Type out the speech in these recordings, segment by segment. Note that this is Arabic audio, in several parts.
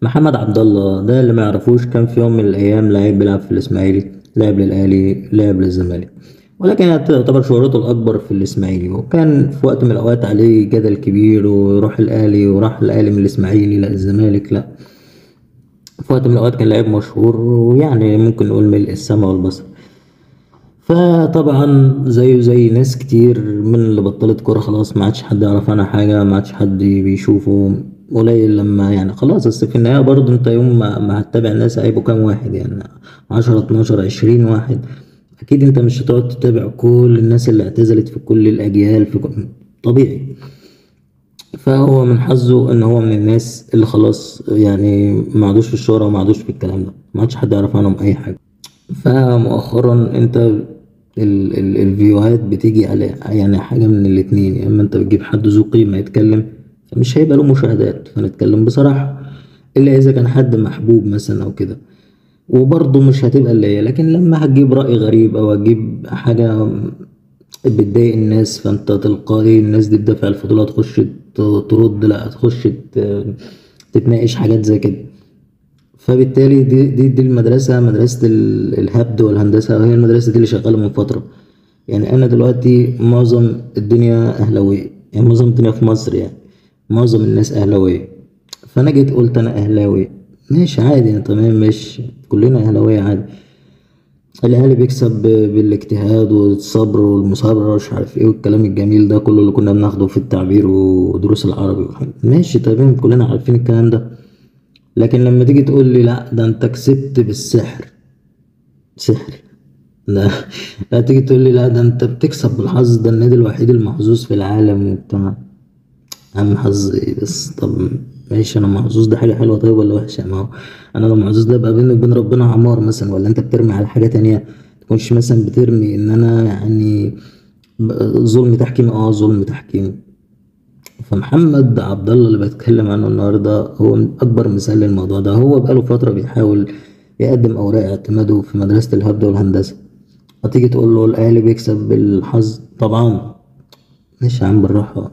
محمد عبد الله ده اللي ما يعرفوش، كان في يوم من الايام لعيب بيلعب في الاسماعيلي، لعب للاهلي، لعب للزمالك، ولكن تعتبر شهرته الاكبر في الاسماعيلي. وكان في وقت من الاوقات عليه جدل كبير، ويروح الاهلي وراح الاهلي من الاسماعيلي لا الزمالك لا. في وقت من الاوقات كان لعيب مشهور، ويعني ممكن نقول ملء السماء والبصر. فطبعا زيه زي ناس كتير من اللي بطلت كورة خلاص، ما عادش حد يعرف عنها حاجة، ما عادش حد بيشوفه، قليل لما يعني خلاص. بس في النهاية برضه انت يوم ما هتتابع الناس هيبقوا كام واحد يعني؟ 10 12 20 واحد. اكيد انت مش هتقعد تتابع كل الناس اللي اعتزلت في كل الاجيال في كل... طبيعي. فهو من حظه ان هو من الناس اللي خلاص يعني ما عادوش في الشهرة وما عادوش في الكلام ده، ما عادش حد يعرف عنهم اي حاجة. فمؤخرا انت الفيوهات بتيجي على يعني حاجة من الاتنين، يا اما انت بتجيب حد ذو قيمة يتكلم فمش هيبقى له مشاهدات، فنتكلم بصراحة، الا اذا كان حد محبوب مثلا او كده، وبرضه مش هتبقى اللي هي. لكن لما هتجيب رأي غريب او هتجيب حاجة بتضايق الناس، فانت تلقائي الناس دي تدافع الفضول، هتخش ترد، لا هتخش تتناقش حاجات زي كده. فبالتالي دي المدرسة، مدرسة الهبد والهندسة، وهي المدرسة دي اللي شغالة من فترة. يعني أنا دلوقتي معظم الدنيا أهلاوية، يعني معظم الدنيا في مصر يعني معظم الناس أهلاوية. فأنا جيت قلت أنا أهلاوي، ماشي عادي يعني تمام، مش كلنا أهلاوية عادي. الأهلي بيكسب بالاجتهاد والصبر والمثابرة مش عارف إيه والكلام الجميل ده كله اللي كنا بناخده في التعبير ودروس العربي ماشي تمام، كلنا عارفين الكلام ده. لكن لما تيجي تقول لي لا ده انت كسبت بالسحر، سحر؟ لا. لا تيجي تقول لي لا ده انت بتكسب بالحظ، ده النادي الوحيد المحظوظ في العالم وبتاع. عم حظ ايه بس؟ طب ماشي، انا محظوظ ده حاجة حلوة طيب ولا وحشة؟ ما هو انا لو محظوظ ده يبقى بيني وبين ربنا عمار مثلا، ولا انت بترمي على حاجة تانية؟ تكونش مثلا بترمي ان انا يعني ظلم تحكيمي؟ اه ظلم تحكيمي. فمحمد عبد الله اللي بتكلم عنه النهارده هو من اكبر مثال للموضوع ده. هو بقاله فتره بيحاول يقدم اوراق اعتماده في مدرسه الهبد والهندسه. هتيجي تقول له الاهلي بيكسب بالحظ؟ طبعا. ماشي يا عم بالراحه،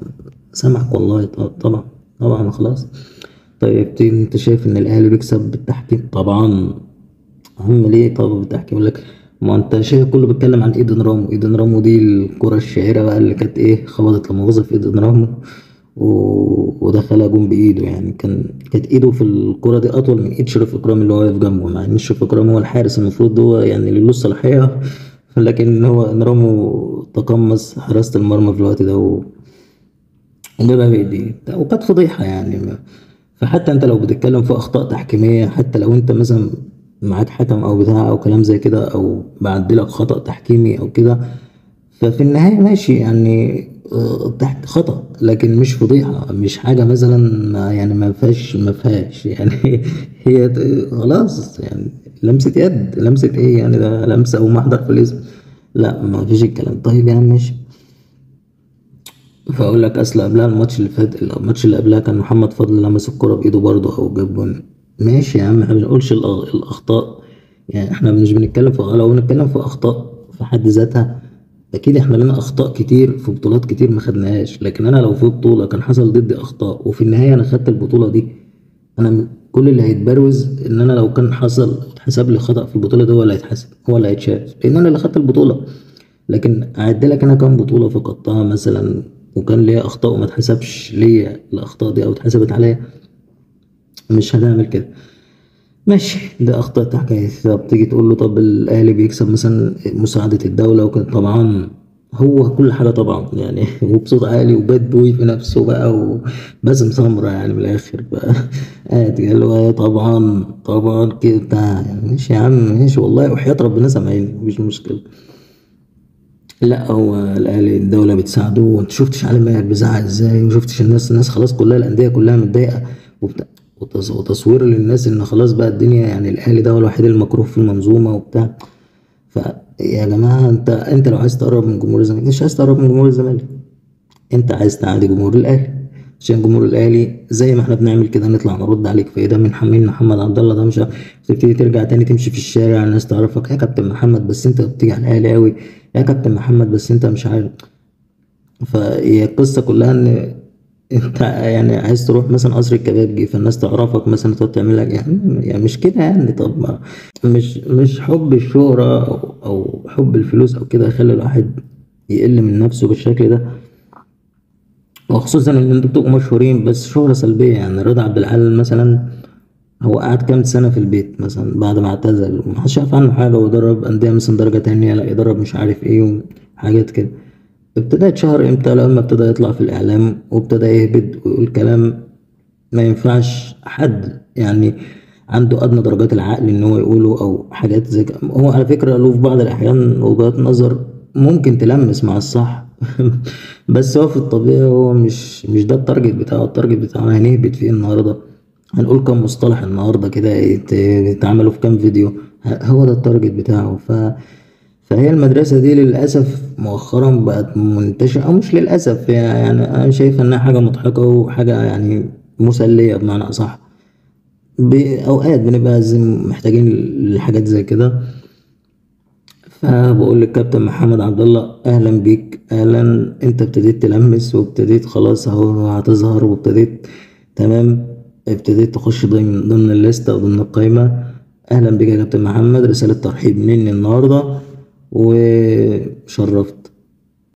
سامعك والله. طبعا، طبعا خلاص. طيب انت شايف ان الاهلي بيكسب بالتحكيم؟ طبعا. عم ليه طب بالتحكيم؟ يقول لك ما انت شايف كله بيتكلم عن ايدن رامو. ايدن رامو دي الكرة الشهيرة بقى اللي كانت ايه، خبطت لما غصب في ايدن رامو ودخلها جون بايده. يعني كانت ايده في الكرة دي اطول من ايد شريف اكرامي اللي هو واقف جنبه، مع ان شريف اكرامي هو الحارس المفروض هو يعني اللي له الصلاحية. لكن هو ان رامو تقمص حراسة المرمى في الوقت ده وجابها بايديه، وكانت فضيحة يعني. فحتى انت لو بتتكلم في اخطاء تحكيميه، حتى لو انت مثلا معاك حكم او بتاع او كلام زي كده، او بعدلك خطأ تحكيمي او كده، ففي النهايه ماشي يعني، تحت خطأ لكن مش فضيحه، مش حاجه مثلا يعني ما فيهاش يعني. هي خلاص يعني لمسه يد، لمسه ايه يعني؟ ده لمسه او محضر في الاسم؟ لا ما فيش الكلام. طيب يعني ماشي. فاقول لك اصل قبلها الماتش اللي فات، الماتش اللي قبلها كان محمد فضل لمس الكرة بايده برضه او جاب جون. ماشي يا عم، احنا ما بنقولش الاخطاء يعني، احنا مش بنتكلم في، لو بنتكلم في اخطاء في حد ذاتها اكيد احنا لنا اخطاء كتير في بطولات كتير ما خدناهاش. لكن انا لو في بطولة كان حصل ضدي اخطاء وفي النهاية انا خدت البطولة دي، انا كل اللي هيتبروز ان انا لو كان حصل اتحسب لي خطأ في البطولة دي هو اللي هيتحسب، هو اللي هيتشاف، لان انا اللي خدت البطولة. لكن اعد لك انا كام بطوله فقدتها مثلا وكان ليا اخطاء وما اتحسبش ليا الاخطاء دي او اتحسبت عليا؟ مش هنعمل كده. ماشي، ده اخطاء تحكيم. طب تيجي تقول له طب الاهلي بيكسب مثلا مساعده الدوله وكده؟ طبعا. هو كل حاجه طبعا يعني. وبصوت عالي وباد بوي في نفسه بقى وباسم سمرة يعني من الاخر بقى. قاعد قال له طبعا طبعا كده يعني. ماشي يا عم ماشي والله، وحياة ربنا سامعيني مفيش مشكله. لا هو الاهلي الدوله بتساعده، وانت شفتش علي ماهر بيزعق ازاي، وشفتش الناس خلاص كلها الانديه كلها متضايقه وبتاع، وتصوير للناس ان خلاص بقى الدنيا يعني الاهلي ده هو الوحيد المكروه في المنظومه وبتاع. فيا جماعه، انت لو عايز تقرب من جمهور الزمالك مش عايز تقرب من جمهور الزمالك، انت عايز تعادي جمهور الاهلي. عشان جمهور الاهلي زي ما احنا بنعمل كده نطلع نرد عليك في ايه، ده من حمين محمد عبد الله ده مش تبتدي ترجع تاني تمشي في الشارع الناس تعرفك يا كابتن محمد بس انت بتيجي على الاهلي قوي، يا كابتن محمد بس انت مش عارف. فهي القصه كلها ان انت يعني عايز تروح مثلا قصر الكبابجي فالناس تعرفك مثلا تقعد تعمل لك يعني مش كده يعني. طب ما مش حب الشهرة أو حب الفلوس او كده يخلي الواحد يقل من نفسه بالشكل ده، وخصوصا ان انتوا بتبقوا مشهورين بس شهرة سلبية. يعني رضا عبد العال مثلا هو قعد كام سنة في البيت مثلا بعد ما اعتزل ومحدش يعرف عنه حاجة، ودرب أندية مثلا درجة تانية، لا يدرب مش عارف ايه وحاجات كده. ابتدى يتشهر امتى؟ لما ابتدى يطلع في الإعلام وابتدى يهبد ويقول كلام ما ينفعش حد يعني عنده أدنى درجات العقل إن هو يقوله، أو حاجات زي كده. هو على فكرة له في بعض الأحيان وجهات نظر ممكن تلمس مع الصح بس هو في الطبيعي هو مش ده التارجت بتاعه. التارجت بتاعه هنهبط فيه النهاردة، هنقول كام مصطلح النهاردة كده يتعملوا في كام فيديو، هو ده التارجت بتاعه. فهي المدرسة دي للأسف مؤخرا بقت منتشرة، أو مش للأسف يعني أنا شايف إنها حاجة مضحكة وحاجة يعني مسلية بمعنى أصح. بأوقات بنبقى محتاجين لحاجات زي كده. فبقول للكابتن محمد عبد الله أهلا بيك، أهلا. أنت ابتديت تلمس وابتديت خلاص أهو هتظهر وابتديت تمام، ابتديت تخش ضمن الليستة وضمن القايمة. أهلا بك يا كابتن محمد، رسالة ترحيب مني النهاردة وشرفت.